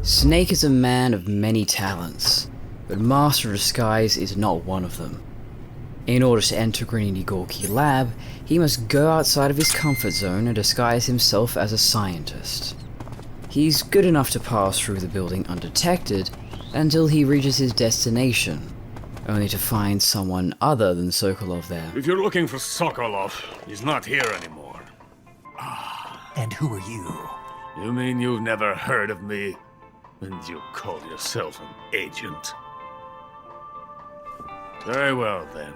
Snake is a man of many talents, but Master of Disguise is not one of them. In order to enter Granini Gorky Lab, he must go outside of his comfort zone and disguise himself as a scientist. He's good enough to pass through the building undetected until he reaches his destination, only to find someone other than Sokolov there. If you're looking for Sokolov, he's not here anymore. And who are you? You mean you've never heard of me? And you call yourself an agent? Very well, then.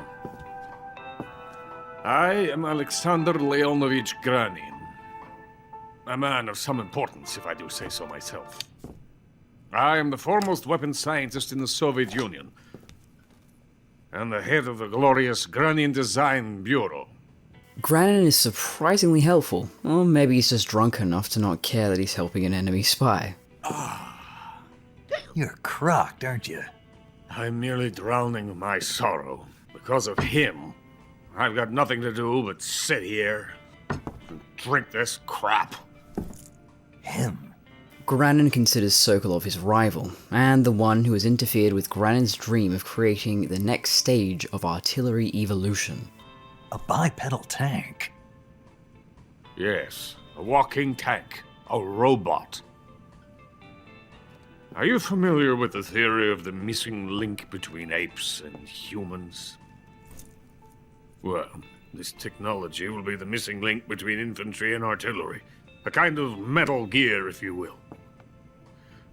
I am Alexander Leonovich Granin. A man of some importance, if I do say so myself. I am the foremost weapons scientist in the Soviet Union, and the head of the glorious Granin Design Bureau. Granin is surprisingly helpful, or maybe he's just drunk enough to not care that he's helping an enemy spy. You're crocked, aren't you? I'm merely drowning my sorrow. Because of him, I've got nothing to do but sit here and drink this crap. Him? Granin considers Sokolov his rival, and the one who has interfered with Granin's dream of creating the next stage of artillery evolution. A bipedal tank? Yes, a walking tank. A robot. Are you familiar with the theory of the missing link between apes and humans? Well, this technology will be the missing link between infantry and artillery. A kind of Metal Gear, if you will.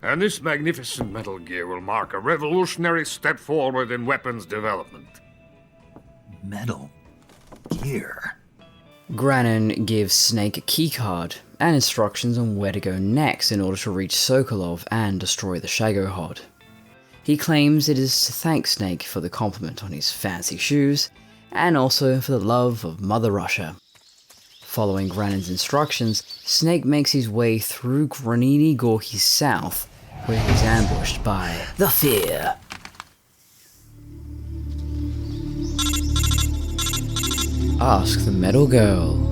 And this magnificent Metal Gear will mark a revolutionary step forward in weapons development. Metal Gear? Granin gives Snake a keycard and instructions on where to go next in order to reach Sokolov and destroy the Shagohod. He claims it is to thank Snake for the compliment on his fancy shoes, and also for the love of Mother Russia. Following Granin's instructions, Snake makes his way through Granini Gorky South, where he is ambushed by the Fear. Ask the Metal Girl.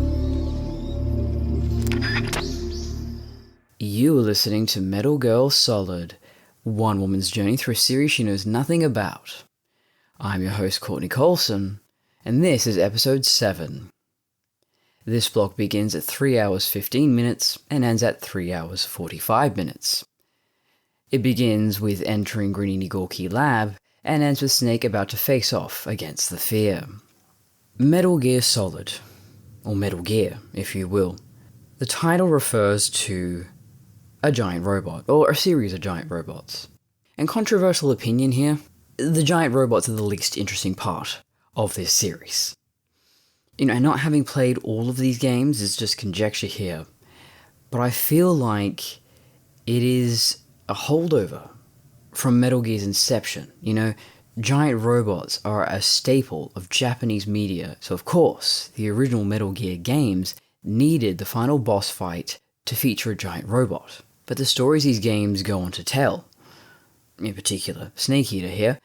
You are listening to Metal Girl Solid, one woman's journey through a series she knows nothing about. I'm your host Courtney Colson, and this is episode 7. This block begins at 3 hours 15 minutes and ends at 3 hours 45 minutes. It begins with entering Granini Gorky Lab and ends with Snake about to face off against the Fear. Metal Gear Solid, or Metal Gear, if you will. The title refers to a giant robot, or a series of giant robots. And controversial opinion here, the giant robots are the least interesting part of this series. Not having played all of these games is just conjecture here, but I feel like it is a holdover from Metal Gear's inception. Giant robots are a staple of Japanese media, so of course, the original Metal Gear games needed the final boss fight to feature a giant robot. But the stories these games go on to tell, in particular Snake Eater here,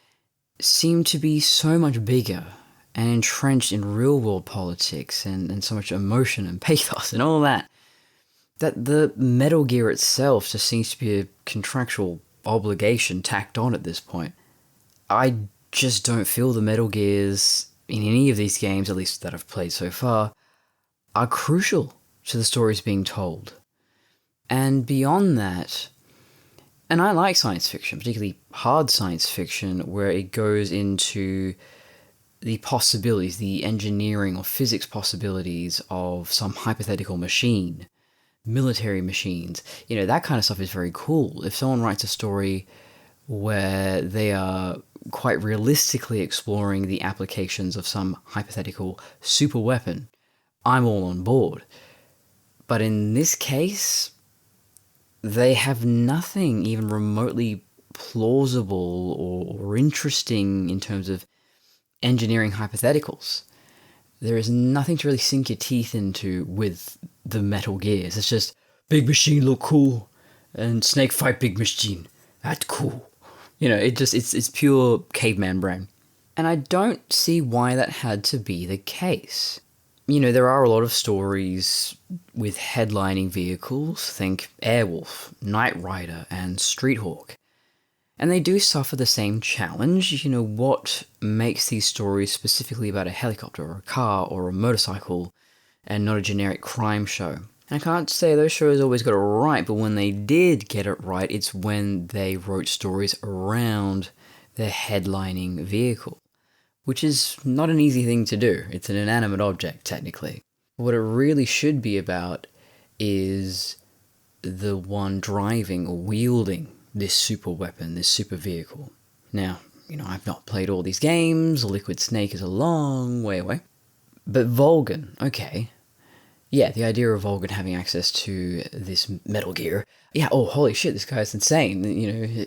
seem to be so much bigger and entrenched in real-world politics and so much emotion and pathos and all that the Metal Gear itself just seems to be a contractual obligation tacked on at this point. I just don't feel the Metal Gears in any of these games, at least that I've played so far, are crucial to the stories being told. And beyond that, and I like science fiction, particularly hard science fiction, where it goes into the possibilities, the engineering or physics possibilities of some hypothetical machine, military machines. That kind of stuff is very cool. If someone writes a story where they are quite realistically exploring the applications of some hypothetical super weapon, I'm all on board. But in this case, they have nothing even remotely plausible or interesting in terms of engineering hypotheticals. There is nothing to really sink your teeth into with the Metal Gears. It's just, big machine look cool, and Snake fight big machine. That's cool. It's pure caveman brain. And I don't see why that had to be the case. there are a lot of stories with headlining vehicles, think Airwolf, Knight Rider, and Streethawk. And they do suffer the same challenge, what makes these stories specifically about a helicopter or a car or a motorcycle and not a generic crime show? And I can't say those shows always got it right, but when they did get it right, it's when they wrote stories around their headlining vehicle, which is not an easy thing to do. It's an inanimate object, technically. What it really should be about is the one driving or wielding this super weapon, this super vehicle. Now, I've not played all these games, Liquid Snake is a long way away. But Volgan, okay. Yeah, the idea of Volgan having access to this Metal Gear. Yeah, oh, holy shit, this guy's insane.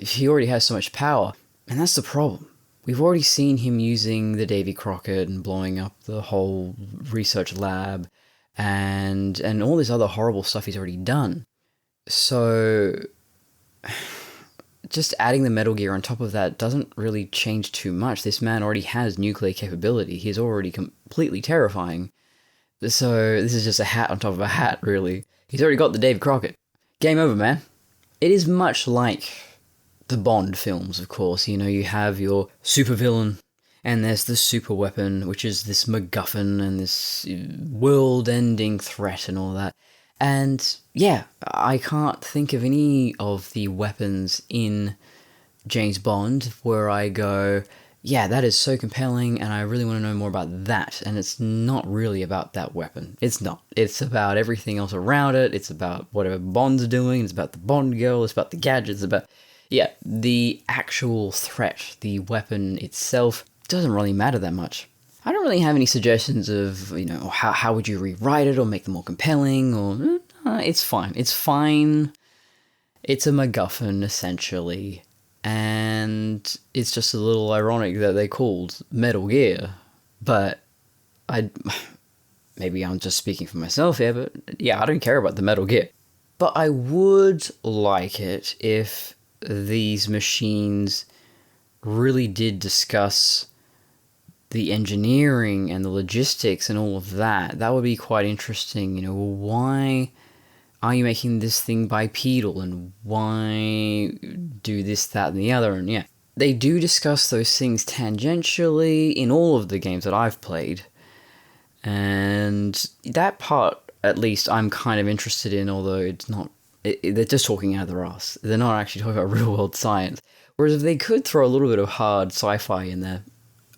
He already has so much power. And that's the problem. We've already seen him using the Davy Crockett and blowing up the whole research lab and all this other horrible stuff he's already done. So just adding the Metal Gear on top of that doesn't really change too much. This man already has nuclear capability. He's already completely terrifying. So this is just a hat on top of a hat, really. He's already got the Dave Crockett. Game over, man. It is much like the Bond films, of course. You have your supervillain, and there's the super weapon, which is this MacGuffin and this world-ending threat and all that. And yeah, I can't think of any of the weapons in James Bond where I go, yeah, that is so compelling and I really want to know more about that. And it's not really about that weapon. It's not. It's about everything else around it. It's about whatever Bond's doing. It's about the Bond girl. It's about the gadgets. It's about, yeah, the actual threat, the weapon itself doesn't really matter that much. I don't really have any suggestions of, how would you rewrite it or make them more compelling or... it's fine. It's fine. It's a MacGuffin, essentially. And it's just a little ironic that they called Metal Gear. But maybe I'm just speaking for myself here, but yeah, I don't care about the Metal Gear. But I would like it if these machines really did discuss the engineering and the logistics and all of that. That would be quite interesting. Why are you making this thing bipedal and why do this, that, and the other? And yeah, they do discuss those things tangentially in all of the games that I've played. And that part, at least, I'm kind of interested in, although it's not... they're just talking out of their ass. They're not actually talking about real-world science. Whereas if they could throw a little bit of hard sci-fi in there,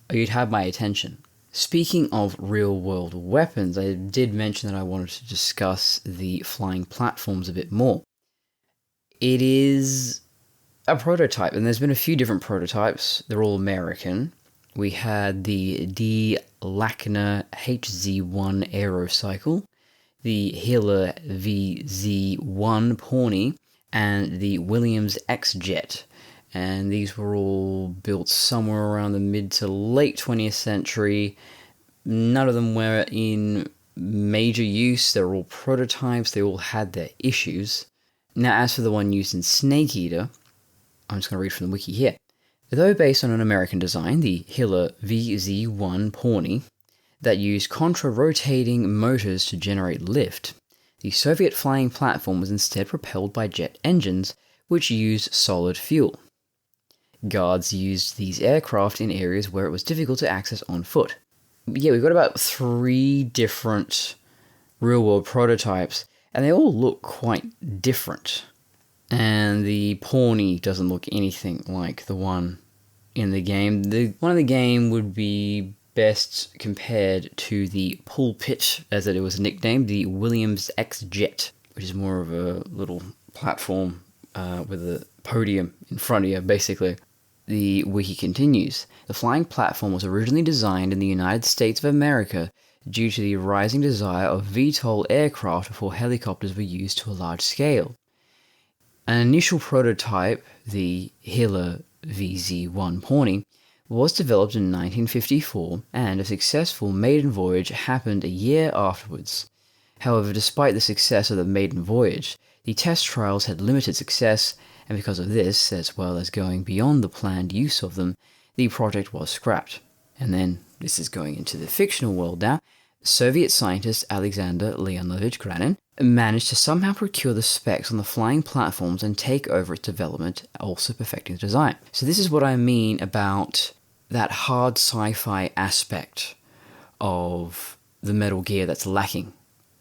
you'd have my attention. Speaking of real-world weapons, I did mention that I wanted to discuss the flying platforms a bit more. It is a prototype, and there's been a few different prototypes. They're all American. We had the D. Lackner HZ-1 Aerocycle, the Hiller VZ-1 Pawnee, and the Williams X-Jet. And these were all built somewhere around the mid to late 20th century. None of them were in major use. They're all prototypes. They all had their issues. Now, as for the one used in Snake Eater, I'm just going to read from the wiki here. Though based on an American design, the Hiller VZ-1 Pawnee, that used contra-rotating motors to generate lift, the Soviet flying platform was instead propelled by jet engines, which used solid fuel. Guards used these aircraft in areas where it was difficult to access on foot. Yeah, we've got about 3 different real-world prototypes, and they all look quite different. And the Pawnee doesn't look anything like the one in the game. The one in the game would be best compared to the Pulpit, as it was nicknamed, the Williams X-Jet, which is more of a little platform with a podium in front of you, basically. The wiki continues. The flying platform was originally designed in the United States of America due to the rising desire of VTOL aircraft before helicopters were used to a large scale. An initial prototype, the Hiller VZ-1 Pawnee, was developed in 1954, and a successful maiden voyage happened a year afterwards. However, despite the success of the maiden voyage, the test trials had limited success, and because of this, as well as going beyond the planned use of them, the project was scrapped. And then, this is going into the fictional world now, Soviet scientist Alexander Leonovich Granin managed to somehow procure the specs on the flying platforms and take over its development, also perfecting the design. So this is what I mean about that hard sci-fi aspect of the Metal Gear that's lacking.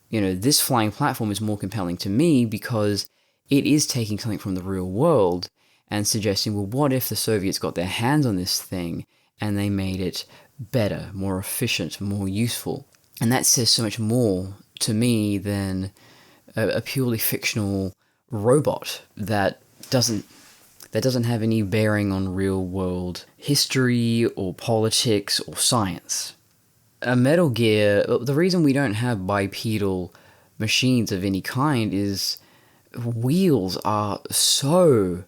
You know, this flying platform is more compelling to me because it is taking something from the real world and suggesting, well, what if the Soviets got their hands on this thing and they made it better, more efficient, more useful? And that says so much more to me than a purely fictional robot that doesn't have any bearing on real world history or politics or science. A Metal Gear, the reason we don't have bipedal machines of any kind is wheels are so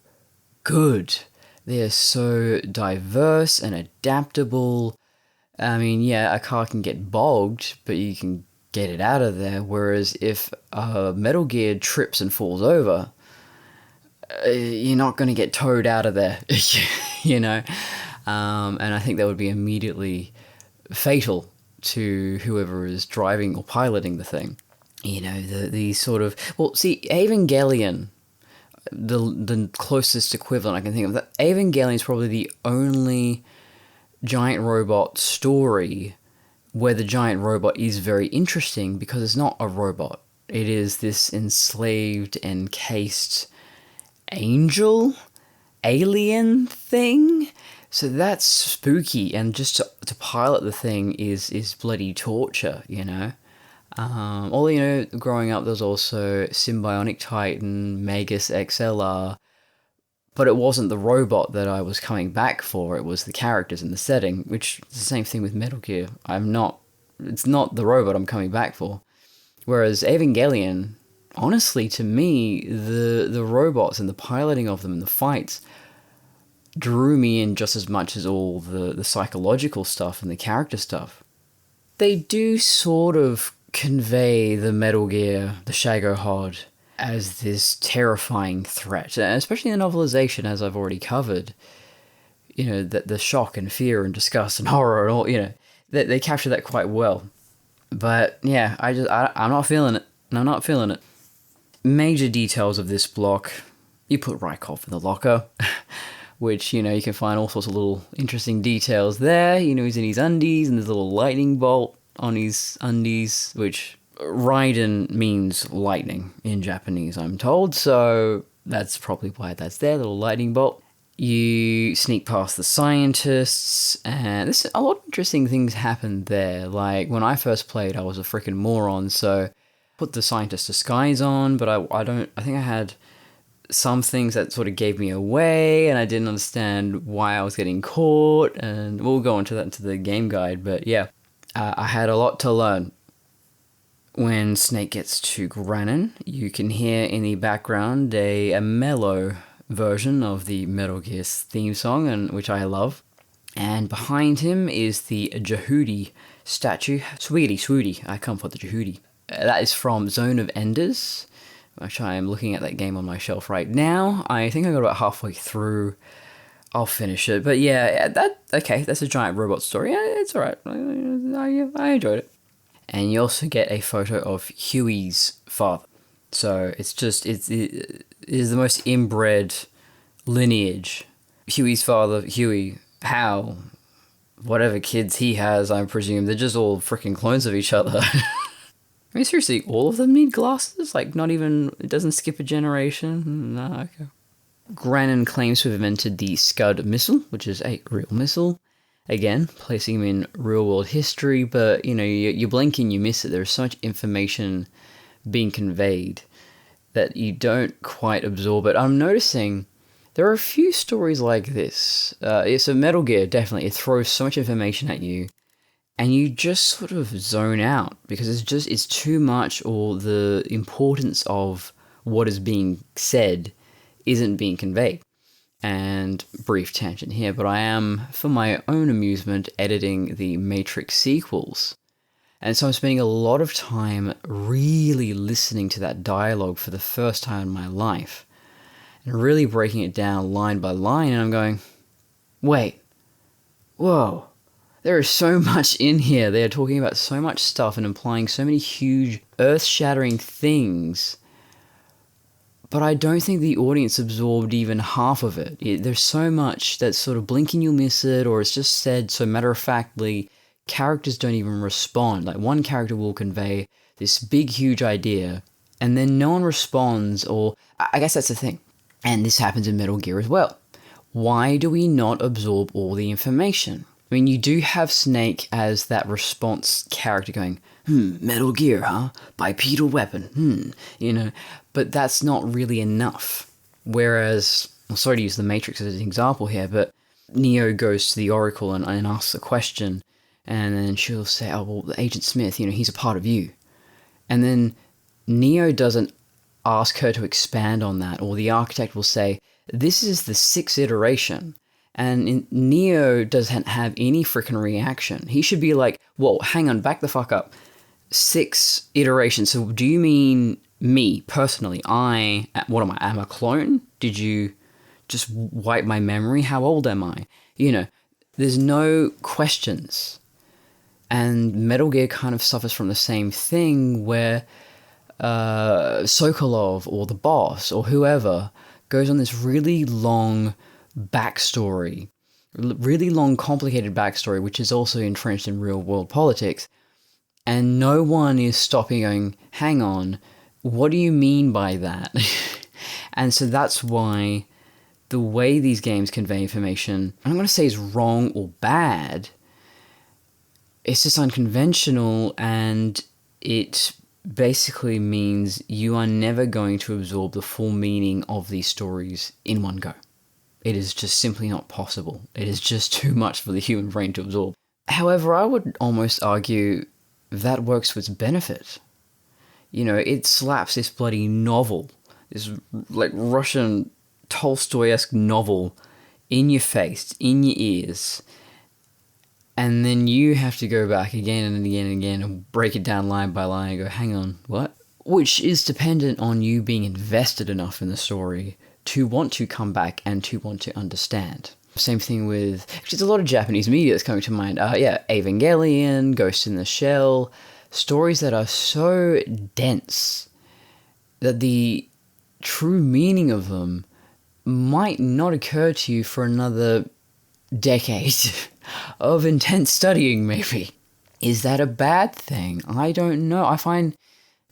good. They're so diverse and adaptable. I mean, yeah, a car can get bogged, but you can get it out of there. Whereas if a Metal Gear trips and falls over, you're not going to get towed out of there, you know? And I think that would be immediately fatal to whoever is driving or piloting the thing. You know, the sort of... Well, see, Evangelion, the closest equivalent I can think of, that Evangelion is probably the only giant robot story where the giant robot is very interesting because it's not a robot. It is this enslaved, encased alien thing. So that's spooky, and just to pilot the thing is bloody torture, you know? Although, you know, growing up, there was also Symbionic Titan, Magus XLR, but it wasn't the robot that I was coming back for, it was the characters and the setting, which is the same thing with Metal Gear. It's not the robot I'm coming back for. Whereas Evangelion, honestly, to me, the robots and the piloting of them and the fights drew me in just as much as all the psychological stuff and the character stuff. They do sort of convey the Metal Gear, the Shagohod, as this terrifying threat, especially in the novelization, as I've already covered. You know, the shock and fear and disgust and horror and all, you know, they capture that quite well. But yeah, I'm not feeling it. I'm not feeling it. Major details of this block: you put Rykov in the locker, which, you know, you can find all sorts of little interesting details there. You know, he's in his undies and there's a little lightning bolt on his undies, which Raiden means lightning in Japanese, I'm told, so that's probably why that's there, little lightning bolt. You sneak past the scientists, and a lot of interesting things happen there. Like, when I first played, I was a freaking moron, so put the scientist disguise on, but I think I had some things that sort of gave me away, and I didn't understand why I was getting caught, and we'll go into that into the game guide, but yeah, I had a lot to learn. When Snake gets to Granin, you can hear in the background a mellow version of the Metal Gear theme song, which I love. And behind him is the Jehudi statue. Sweetie, I come for the Jehudi. That is from Zone of Enders, which I am looking at that game on my shelf right now. I think I got about halfway through. I'll finish it. But yeah, that's a giant robot story. Yeah, it's alright. I enjoyed it. And you also get a photo of Huey's father. So it is the most inbred lineage. Huey's father, Huey, Hal, whatever kids he has, I presume, they're just all freaking clones of each other. I mean, seriously, all of them need glasses? Like, not even, it doesn't skip a generation? No, okay. Granin claims to have invented the Scud missile, which is a real missile. Again, placing him in real-world history, but, you know, you blink and you miss it. There's so much information being conveyed that you don't quite absorb it. I'm noticing there are a few stories like this. It's a Metal Gear, definitely. It throws so much information at you, and you just sort of zone out, because it's too much, or the importance of what is being said isn't being conveyed. And brief tangent here, but I am, for my own amusement, editing the Matrix sequels. And so I'm spending a lot of time really listening to that dialogue for the first time in my life, and really breaking it down line by line, and I'm going, wait, whoa, There is so much in here. They are talking about so much stuff and implying so many huge, earth-shattering things. But I don't think the audience absorbed even half of it. There's so much that's sort of blink and you'll miss it, or it's just said so matter-of-factly. Characters don't even respond. Like, one character will convey this big, huge idea, and then no one responds, or I guess that's the thing. And this happens in Metal Gear as well. Why do we not absorb all the information? I mean, you do have Snake as that response character going, Metal Gear, huh? Bipedal weapon, but that's not really enough. Whereas, I'm sorry to use the Matrix as an example here, but Neo goes to the Oracle and asks a question, and then she'll say, oh, well, Agent Smith, he's a part of you. And then Neo doesn't ask her to expand on that, or the architect will say, this is the 6th iteration. And Neo doesn't have any freaking reaction. He should be like, whoa, hang on, back the fuck up. 6 iterations. So do you mean me, personally? What am I? I'm a clone? Did you just wipe my memory? How old am I? There's no questions. And Metal Gear kind of suffers from the same thing where Sokolov or the boss or whoever goes on this really long backstory, really long complicated backstory, which is also entrenched in real world politics, and no one is stopping going, hang on, what do you mean by that? And so that's why the way these games convey information, I'm going to say is wrong or bad. It's just unconventional, and it basically means you are never going to absorb the full meaning of these stories in one go. It is just simply not possible. It is just too much for the human brain to absorb. However, I would almost argue that works to its benefit. It slaps this bloody novel, this like Russian Tolstoy-esque novel, in your face, in your ears, and then you have to go back again and again and again and break it down line by line and go, hang on, what? Which is dependent on you being invested enough in the story to want to come back and to want to understand. Same thing with, there's a lot of Japanese media that's coming to mind. Evangelion, Ghost in the Shell, stories that are so dense that the true meaning of them might not occur to you for another decade of intense studying, maybe. Is that a bad thing? I don't know. I find,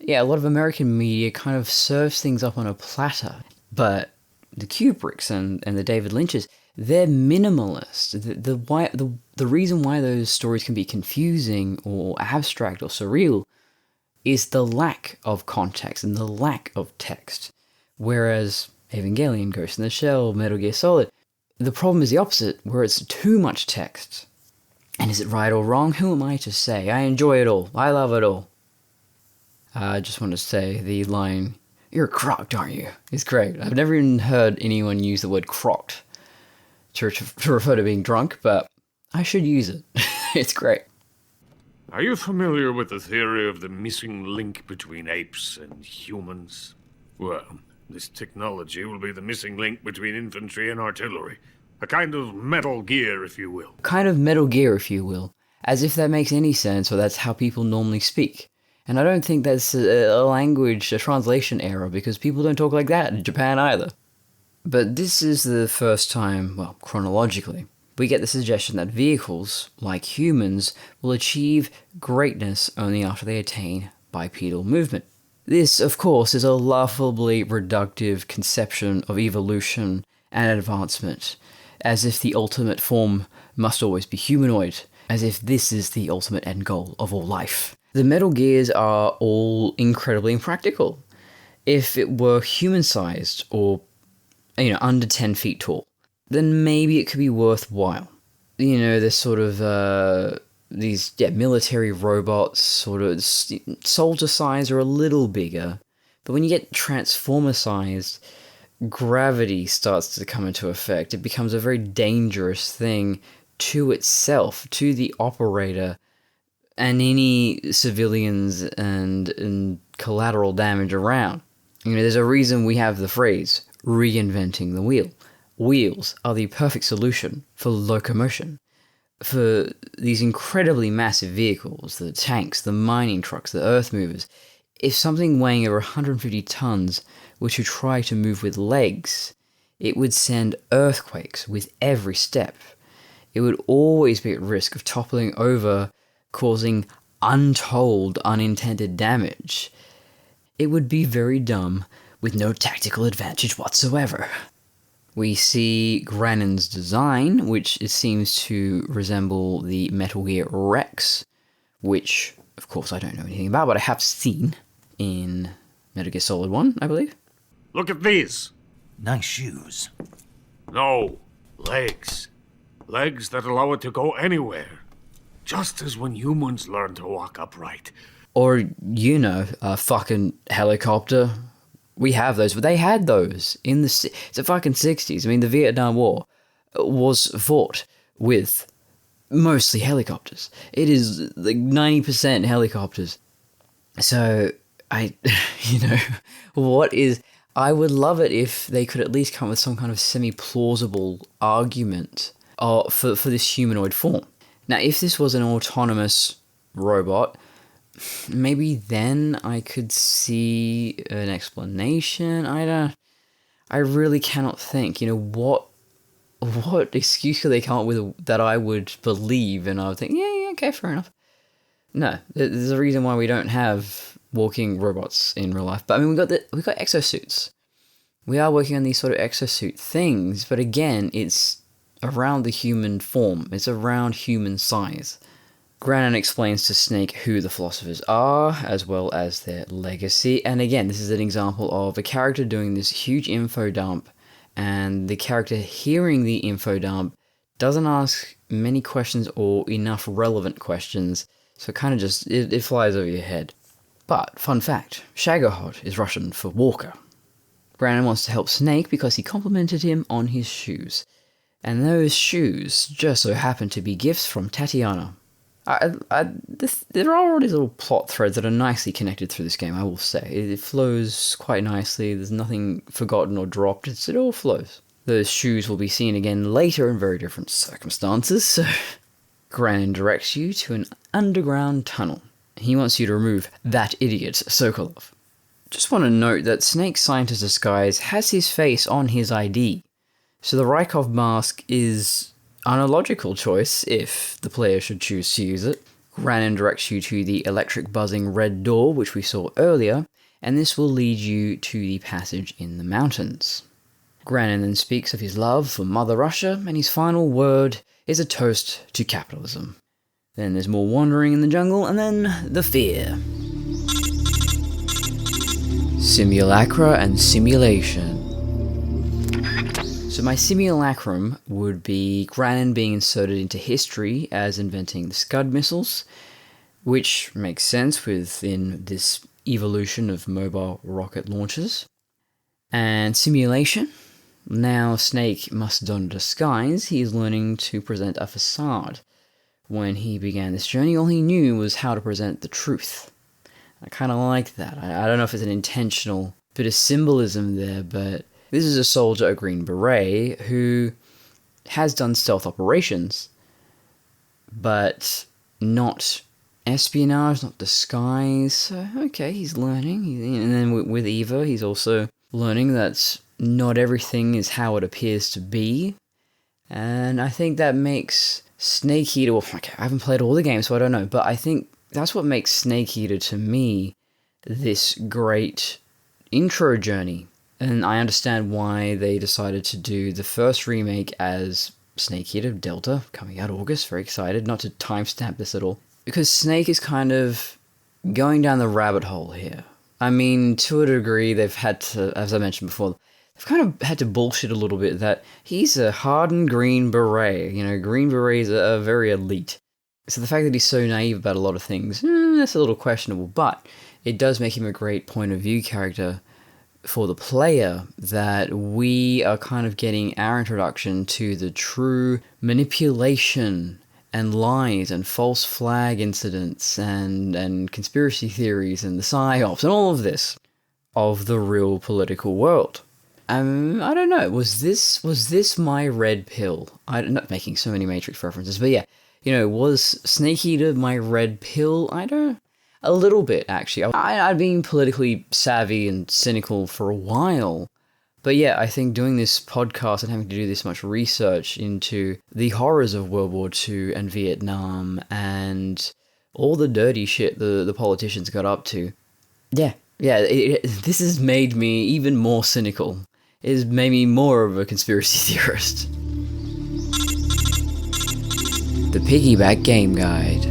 a lot of American media kind of serves things up on a platter. But the Kubricks and the David Lynches, they're minimalist. The reason why those stories can be confusing or abstract or surreal is the lack of context and the lack of text. Whereas Evangelion, Ghost in the Shell, Metal Gear Solid, the problem is the opposite, where it's too much text. And is it right or wrong? Who am I to say? I enjoy it all. I love it all. I just want to say the line, "You're crocked, aren't you?" is great. I've never even heard anyone use the word crocked to refer to being drunk, but I should use it. It's great. Are you familiar with the theory of the missing link between apes and humans? Well, this technology will be the missing link between infantry and artillery. A kind of Metal Gear, if you will. Kind of Metal Gear, if you will. As if that makes any sense, or that's how people normally speak. And I don't think that's a translation error, because people don't talk like that in Japan either. But this is the first time, well, chronologically, we get the suggestion that vehicles, like humans, will achieve greatness only after they attain bipedal movement. This, of course, is a laughably reductive conception of evolution and advancement, as if the ultimate form must always be humanoid, as if this is the ultimate end goal of all life. The Metal Gears are all incredibly impractical. If it were human-sized, or, under 10 feet tall, then maybe it could be worthwhile. There's sort of, these military robots, sort of soldier size or a little bigger, but when you get transformer sized, gravity starts to come into effect. It becomes a very dangerous thing to itself, to the operator, and any civilians and collateral damage around. There's a reason we have the phrase reinventing the wheel. Wheels are the perfect solution for locomotion. for these incredibly massive vehicles, the tanks, the mining trucks, the earth movers, if something weighing over 150 tons were to try to move with legs, it would send earthquakes with every step. It would always be at risk of toppling over, causing untold unintended damage. It would be very dumb, with no tactical advantage whatsoever. We see Granon's design, which it seems to resemble the Metal Gear Rex, which, of course, I don't know anything about, but I have seen in Metal Gear Solid 1, I believe. Look at these. Nice shoes. No, legs. Legs that allow it to go anywhere. Just as when humans learn to walk upright. Or, a fucking helicopter. We have those, but they had those in it's the fucking 60s. I mean, the Vietnam War was fought with mostly helicopters. It is like 90% helicopters. So, I would love it if they could at least come up with some kind of semi-plausible argument for this humanoid form. Now, if this was an autonomous robot, maybe then I could see an explanation. I really cannot think. What excuse could they come up with that I would believe, and I would think, yeah, okay, fair enough. No, there's a reason why we don't have walking robots in real life. But I mean, we got exosuits. We are working on these sort of exosuit things, but again, it's around the human form. It's around human size. Granon explains to Snake who the philosophers are, as well as their legacy. And again, this is an example of a character doing this huge info dump, and the character hearing the info dump doesn't ask many questions or enough relevant questions, so it kind of just, it flies over your head. But, fun fact, Shagohod is Russian for walker. Granon wants to help Snake because he complimented him on his shoes. And those shoes just so happen to be gifts from Tatiana. There are all these little plot threads that are nicely connected through this game, I will say. It flows quite nicely, there's nothing forgotten or dropped, it all flows. Those shoes will be seen again later in very different circumstances, so Granon directs you to an underground tunnel. He wants you to remove that idiot, Sokolov. Just want to note that Snake's scientist disguise has his face on his ID, so the Rykov mask is an illogical choice if the player should choose to use it. Granon directs you to the electric buzzing red door, which we saw earlier, and this will lead you to the passage in the mountains. Granon then speaks of his love for Mother Russia, and his final word is a toast to capitalism. Then there's more wandering in the jungle, and then the fear. Simulacra and simulation. So my simulacrum would be Granon being inserted into history as inventing the Scud missiles, which makes sense within this evolution of mobile rocket launchers. And simulation, now Snake must don a disguise, he is learning to present a facade. When he began this journey, all he knew was how to present the truth. I kind of like that. I don't know if it's an intentional bit of symbolism there, but this is a soldier, a Green Beret, who has done stealth operations, but not espionage, not disguise. So, okay, he's learning. And then with Eva, he's also learning that not everything is how it appears to be. And I think that makes Snake Eater, well, okay, I haven't played all the games, so I don't know, but I think that's what makes Snake Eater, to me, this great intro journey. And I understand why they decided to do the first remake as Snake Eater Delta, coming out August, very excited, not to timestamp this at all. Because Snake is kind of going down the rabbit hole here. I mean, to a degree, they've had to, as I mentioned before, they've kind of had to bullshit a little bit that he's a hardened Green Beret. Green Berets are very elite. So the fact that he's so naive about a lot of things, that's a little questionable, but it does make him a great point of view character for the player, that we are kind of getting our introduction to the true manipulation and lies and false flag incidents and conspiracy theories and the psyops and all of this of the real political world. I don't know, was this my red pill? I'm not making so many Matrix references, but yeah, Was Snake Eater my red pill? I don't... A little bit, actually. I'd been politically savvy and cynical for a while. But yeah, I think doing this podcast and having to do this much research into the horrors of World War II and Vietnam and all the dirty shit the politicians got up to. Yeah, this has made me even more cynical. It has made me more of a conspiracy theorist. The Piggyback Game Guide.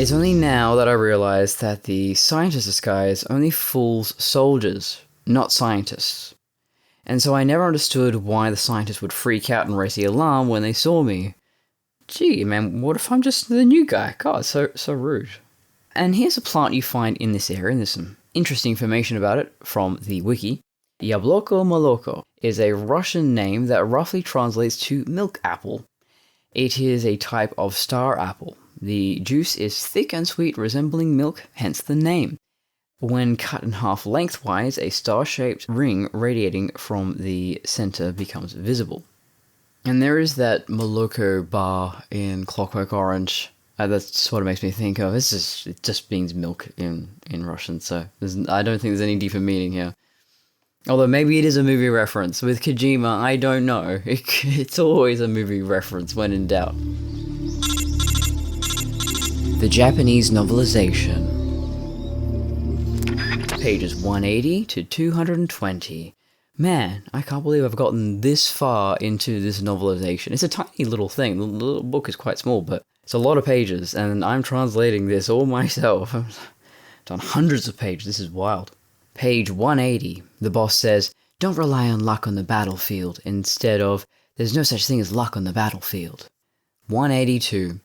It's only now that I realise that the scientist disguise only fools soldiers, not scientists. And so I never understood why the scientists would freak out and raise the alarm when they saw me. Gee, man, what if I'm just the new guy? God, so rude. And here's a plant you find in this area, and there's some interesting information about it from the wiki. Yabloko moloko is a Russian name that roughly translates to milk apple. It is a type of star apple. The juice is thick and sweet, resembling milk, hence the name. When cut in half lengthwise, a star-shaped ring radiating from the center becomes visible. And there is that Moloko bar in Clockwork Orange. That's what it makes me think of. It just means milk in Russian, so I don't think there's any deeper meaning here. Although maybe it is a movie reference. With Kojima, I don't know. It's always a movie reference when in doubt. The Japanese novelization. Pages 180 to 220. Man, I can't believe I've gotten this far into this novelization. It's a tiny little thing. The little book is quite small, but it's a lot of pages, and I'm translating this all myself. I've done hundreds of pages. This is wild. Page 180. The boss says, "Don't rely on luck on the battlefield," instead of, "There's no such thing as luck on the battlefield." 182.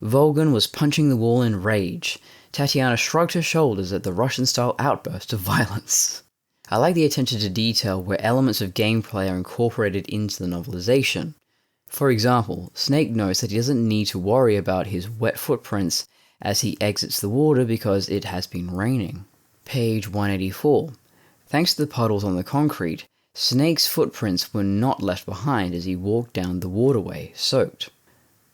Volgan was punching the wall in rage. Tatiana shrugged her shoulders at the Russian-style outburst of violence. I like the attention to detail where elements of gameplay are incorporated into the novelization. For example, Snake knows that he doesn't need to worry about his wet footprints as he exits the water because it has been raining. Page 184. Thanks to the puddles on the concrete, Snake's footprints were not left behind as he walked down the waterway, soaked.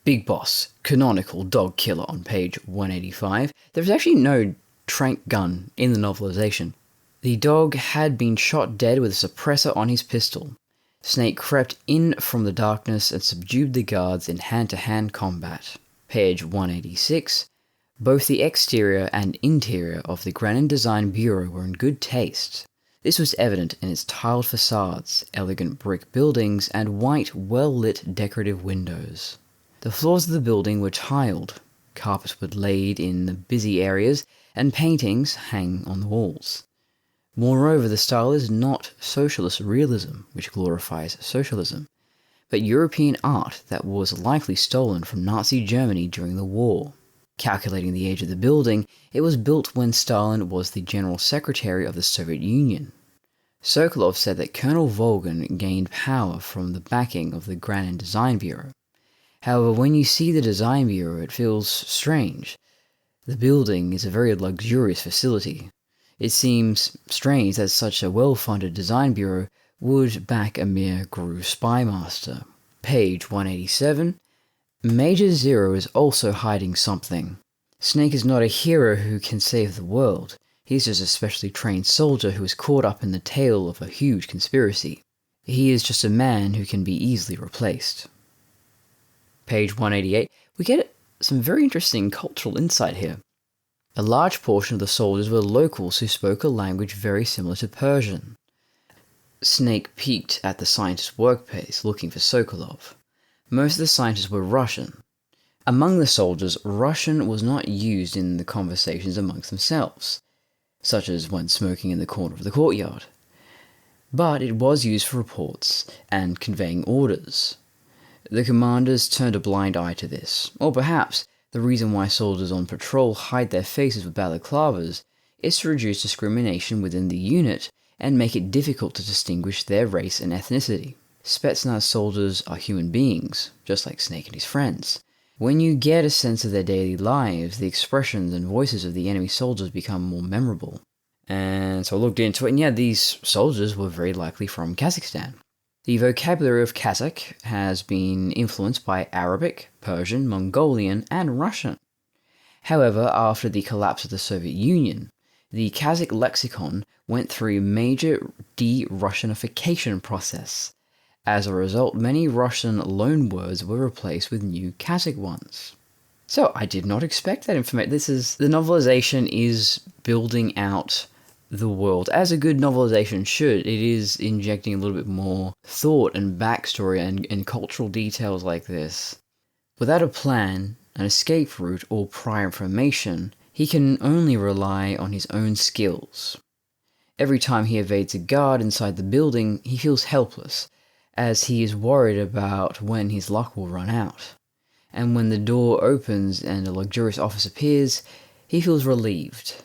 Big Boss, canonical dog killer on page 185. There's actually no trank gun in the novelization. The dog had been shot dead with a suppressor on his pistol. Snake crept in from the darkness and subdued the guards in hand-to-hand combat. Page 186. Both the exterior and interior of the Grand Design Bureau were in good taste. This was evident in its tiled facades, elegant brick buildings, and white, well-lit decorative windows. The floors of the building were tiled, carpets were laid in the busy areas, and paintings hang on the walls. Moreover, the style is not socialist realism, which glorifies socialism, but European art that was likely stolen from Nazi Germany during the war. Calculating the age of the building, it was built when Stalin was the General Secretary of the Soviet Union. Sokolov said that Colonel Volgan gained power from the backing of the Grand Design Bureau. However, when you see the Design Bureau, it feels strange. The building is a very luxurious facility. It seems strange that such a well-funded design bureau would back a mere GRU spy master. Page 187. Major Zero is also hiding something. Snake is not a hero who can save the world. He's just a specially trained soldier who is caught up in the tail of a huge conspiracy. He is just a man who can be easily replaced. Page 188. We get some very interesting cultural insight here. A large portion of the soldiers were locals who spoke a language very similar to Persian. Snake peeked at the scientist's workplace, looking for Sokolov. Most of the scientists were Russian. Among the soldiers, Russian was not used in the conversations amongst themselves, such as when smoking in the corner of the courtyard. But it was used for reports and conveying orders. The commanders turned a blind eye to this, or perhaps the reason why soldiers on patrol hide their faces with balaclavas is to reduce discrimination within the unit and make it difficult to distinguish their race and ethnicity. Spetsnaz soldiers are human beings, just like Snake and his friends. When you get a sense of their daily lives, the expressions and voices of the enemy soldiers become more memorable. And so I looked into it, and yeah, these soldiers were very likely from Kazakhstan. The vocabulary of Kazakh has been influenced by Arabic, Persian, Mongolian, and Russian. However, after the collapse of the Soviet Union, the Kazakh lexicon went through a major de-Russianification process. As a result, many Russian loan words were replaced with new Kazakh ones. So I did not expect that information. The novelization is building out the world as a good novelization should. It is injecting a little bit more thought and backstory and cultural details like this. Without a plan, an escape route, or prior information, he can only rely on his own skills. Every time he evades a guard inside the building, he feels helpless, as he is worried about when his luck will run out. And when the door opens and a luxurious office appears, he feels relieved.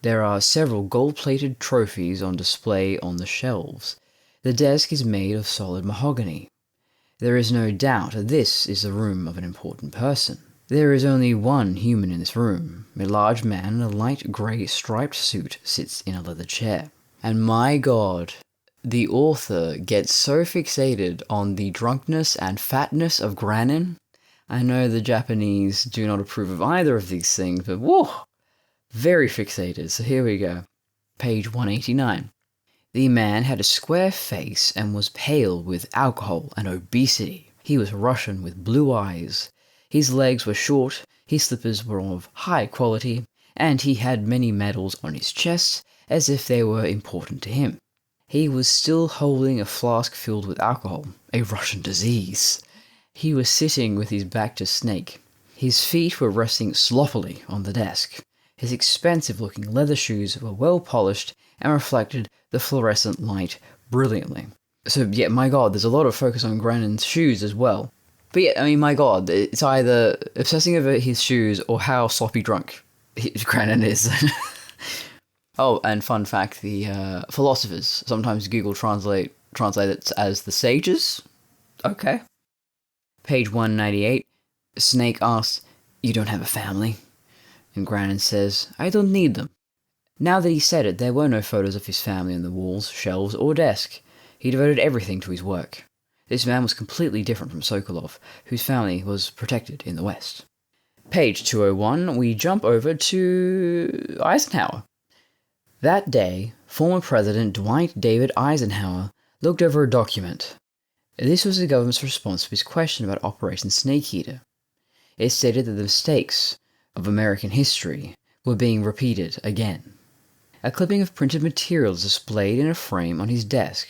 There are several gold-plated trophies on display on the shelves. The desk is made of solid mahogany. There is no doubt that this is the room of an important person. There is only one human in this room. A large man in a light grey striped suit sits in a leather chair. And my god, the author gets so fixated on the drunkenness and fatness of Granin. I know the Japanese do not approve of either of these things, but whoa, very fixated. So here we go. Page 189. The man had a square face and was pale with alcohol and obesity. He was Russian with blue eyes. His legs were short, his slippers were of high quality, and he had many medals on his chest as if they were important to him. He was still holding a flask filled with alcohol, a Russian disease. He was sitting with his back to Snake. His feet were resting sloppily on the desk. His expensive-looking leather shoes were well polished and reflected the fluorescent light brilliantly. So, yeah, my god, there's a lot of focus on Granin's shoes as well. But yeah, I mean, my god, it's either obsessing over his shoes or how sloppy drunk Granin is. Oh, and fun fact, the philosophers sometimes Google translate it as the sages. Okay. Page 198. Snake asks, "You don't have a family?" And Granin says, "I don't need them." Now that he said it, there were no photos of his family on the walls, shelves, or desk. He devoted everything to his work. This man was completely different from Sokolov, whose family was protected in the West. Page 201, we jump over to Eisenhower. That day, former President Dwight David Eisenhower looked over a document. This was the government's response to his question about Operation Snake Eater. It stated that the mistakes of American history were being repeated again. A clipping of printed material is displayed in a frame on his desk.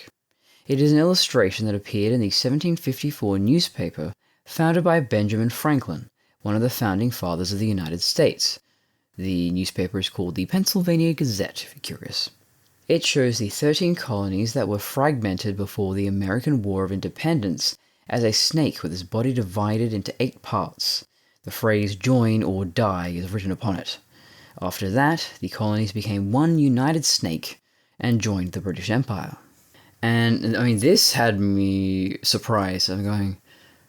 It is an illustration that appeared in the 1754 newspaper founded by Benjamin Franklin, one of the founding fathers of the United States. The newspaper is called the Pennsylvania Gazette, if you're curious. It shows the 13 colonies that were fragmented before the American War of Independence as a snake with its body divided into 8 parts. The phrase "join or die" is written upon it. After that, the colonies became one united snake and joined the British Empire. And, I mean, this had me surprised. I'm going,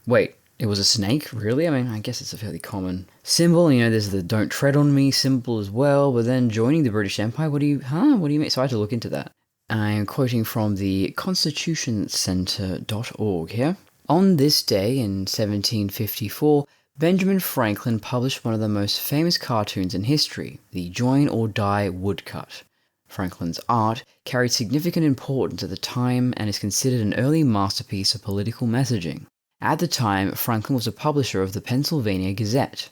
wait, it was a snake? Really? I mean, I guess it's a fairly common symbol. You know, there's the "don't tread on me" symbol as well, but then joining the British Empire, what do you mean? So I had to look into that. I am quoting from the constitutioncenter.org here. On this day in 1754, Benjamin Franklin published one of the most famous cartoons in history, the "Join or Die" woodcut. Franklin's art carried significant importance at the time and is considered an early masterpiece of political messaging. At the time, Franklin was a publisher of the Pennsylvania Gazette.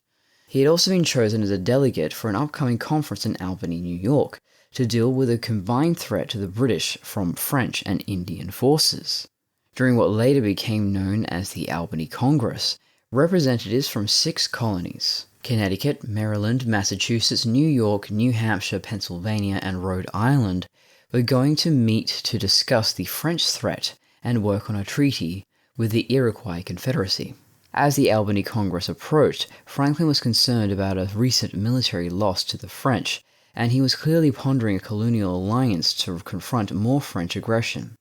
He had also been chosen as a delegate for an upcoming conference in Albany, New York, to deal with a combined threat to the British from French and Indian forces. During what later became known as the Albany Congress, representatives from 6 colonies, Connecticut, Maryland, Massachusetts, New York, New Hampshire, Pennsylvania, and Rhode Island, were going to meet to discuss the French threat and work on a treaty with the Iroquois Confederacy. As the Albany Congress approached, Franklin was concerned about a recent military loss to the French, and he was clearly pondering a colonial alliance to confront more French aggression.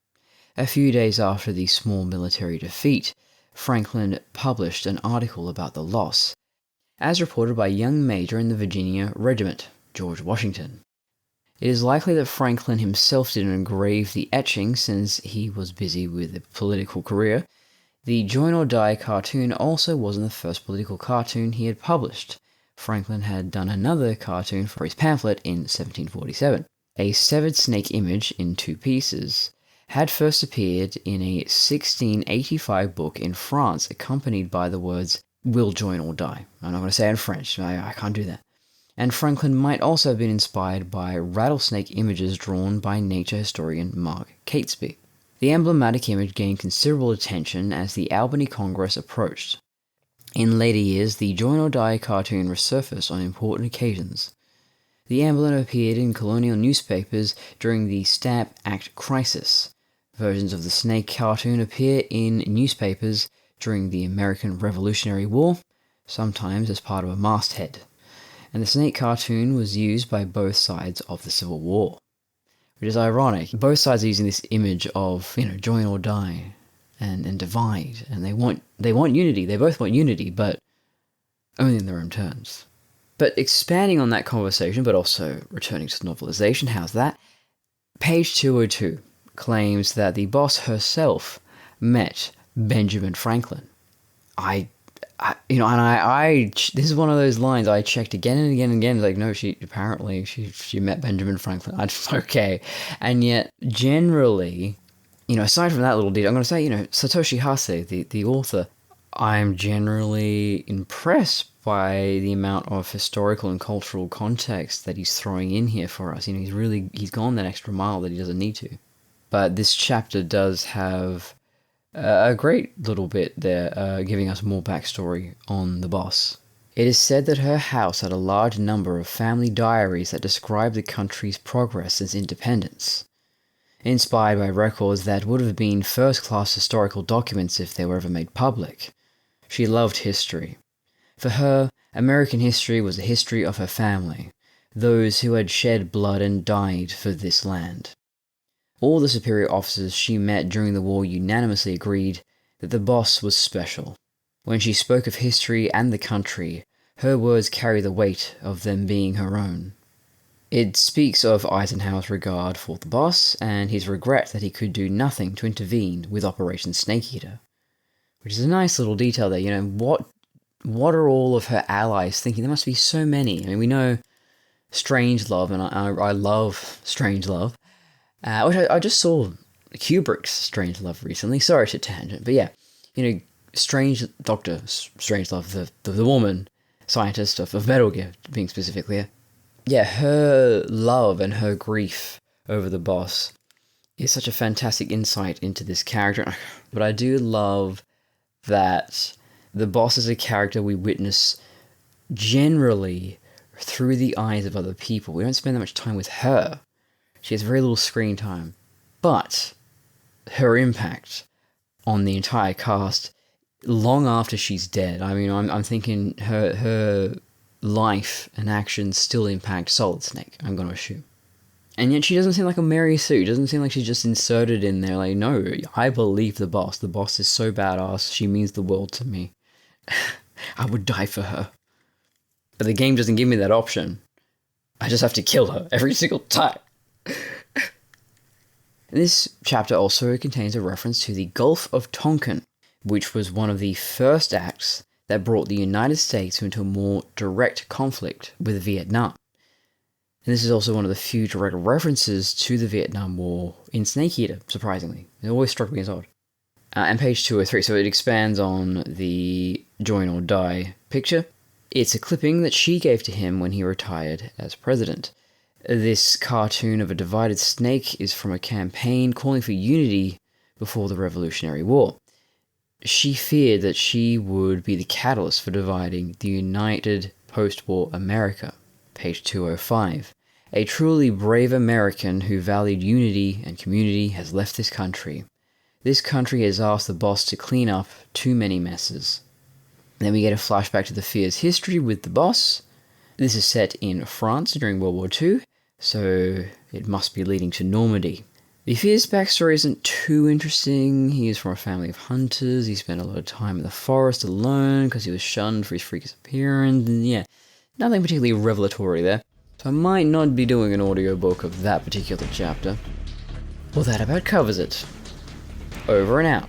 A few days after the small military defeat, Franklin published an article about the loss, as reported by a young major in the Virginia Regiment, George Washington. It is likely that Franklin himself didn't engrave the etching since he was busy with a political career. The Join or Die cartoon also wasn't the first political cartoon he had published. Franklin had done another cartoon for his pamphlet in 1747. A severed snake image in 2 pieces had first appeared in a 1685 book in France, accompanied by the words, "Will join or die." I'm not going to say it in French, I can't do that. And Franklin might also have been inspired by rattlesnake images drawn by nature historian Mark Catesby. The emblematic image gained considerable attention as the Albany Congress approached. In later years, the Join or Die cartoon resurfaced on important occasions. The emblem appeared in colonial newspapers during the Stamp Act crisis. Versions of the snake cartoon appear in newspapers during the American Revolutionary War, sometimes as part of a masthead. And the snake cartoon was used by both sides of the Civil War. Which is ironic. Both sides are using this image of, join or die and divide. And they want unity. They both want unity, but only in their own terms. But expanding on that conversation, but also returning to novelization, how's that? Page 202 claims that the boss herself met Benjamin Franklin. This is one of those lines I checked again and again and again. Like, no, she met Benjamin Franklin. Okay. And yet, generally, aside from that little detail, I'm going to say, Satoshi Hase, the author, I'm generally impressed by the amount of historical and cultural context that he's throwing in here for us. He's gone that extra mile that he doesn't need to. But this chapter does have a great little bit there, giving us more backstory on the boss. It is said that her house had a large number of family diaries that describe the country's progress since independence. Inspired by records that would have been first-class historical documents if they were ever made public. She loved history. For her, American history was the history of her family, those who had shed blood and died for this land. All the superior officers she met during the war unanimously agreed that the boss was special. When she spoke of history and the country, her words carry the weight of them being her own. It speaks of Eisenhower's regard for the boss and his regret that he could do nothing to intervene with Operation Snakeeater. Which is a nice little detail there. What are all of her allies thinking? There must be so many. We know Strangelove, and I love Strangelove. Which I just saw Kubrick's Strangelove recently. Sorry to tangent, but yeah, Dr. Strangelove, the woman scientist of Metal Gear, being specifically. Yeah, her love and her grief over the boss is such a fantastic insight into this character. But I do love that the boss is a character we witness generally through the eyes of other people. We don't spend that much time with her. She has very little screen time, but her impact on the entire cast long after she's dead. I'm thinking her life and actions still impact Solid Snake, I'm going to assume. And yet she doesn't seem like a Mary Sue. It doesn't seem like she's just inserted in there. Like, no, I believe the boss. The boss is so badass. She means the world to me. I would die for her. But the game doesn't give me that option. I just have to kill her every single time. This chapter also contains a reference to the Gulf of Tonkin, which was one of the first acts that brought the United States into a more direct conflict with Vietnam. And this is also one of the few direct references to the Vietnam War in Snakeeater, surprisingly. It always struck me as odd. And page 203, so it expands on the Join or Die picture. It's a clipping that she gave to him when he retired as president. This cartoon of a divided snake is from a campaign calling for unity before the Revolutionary War. She feared that she would be the catalyst for dividing the united post-war America. Page 205. A truly brave American who valued unity and community has left this country. This country has asked the boss to clean up too many messes. Then we get a flashback to the Fear's history with the boss. This is set in France during World War II, so it must be leading to Normandy. The Fear's backstory isn't too interesting. He is from a family of hunters. He spent a lot of time in the forest alone because he was shunned for his freakish appearance. And yeah, nothing particularly revelatory there. So I might not be doing an audiobook of that particular chapter. Well, that about covers it. Over and out.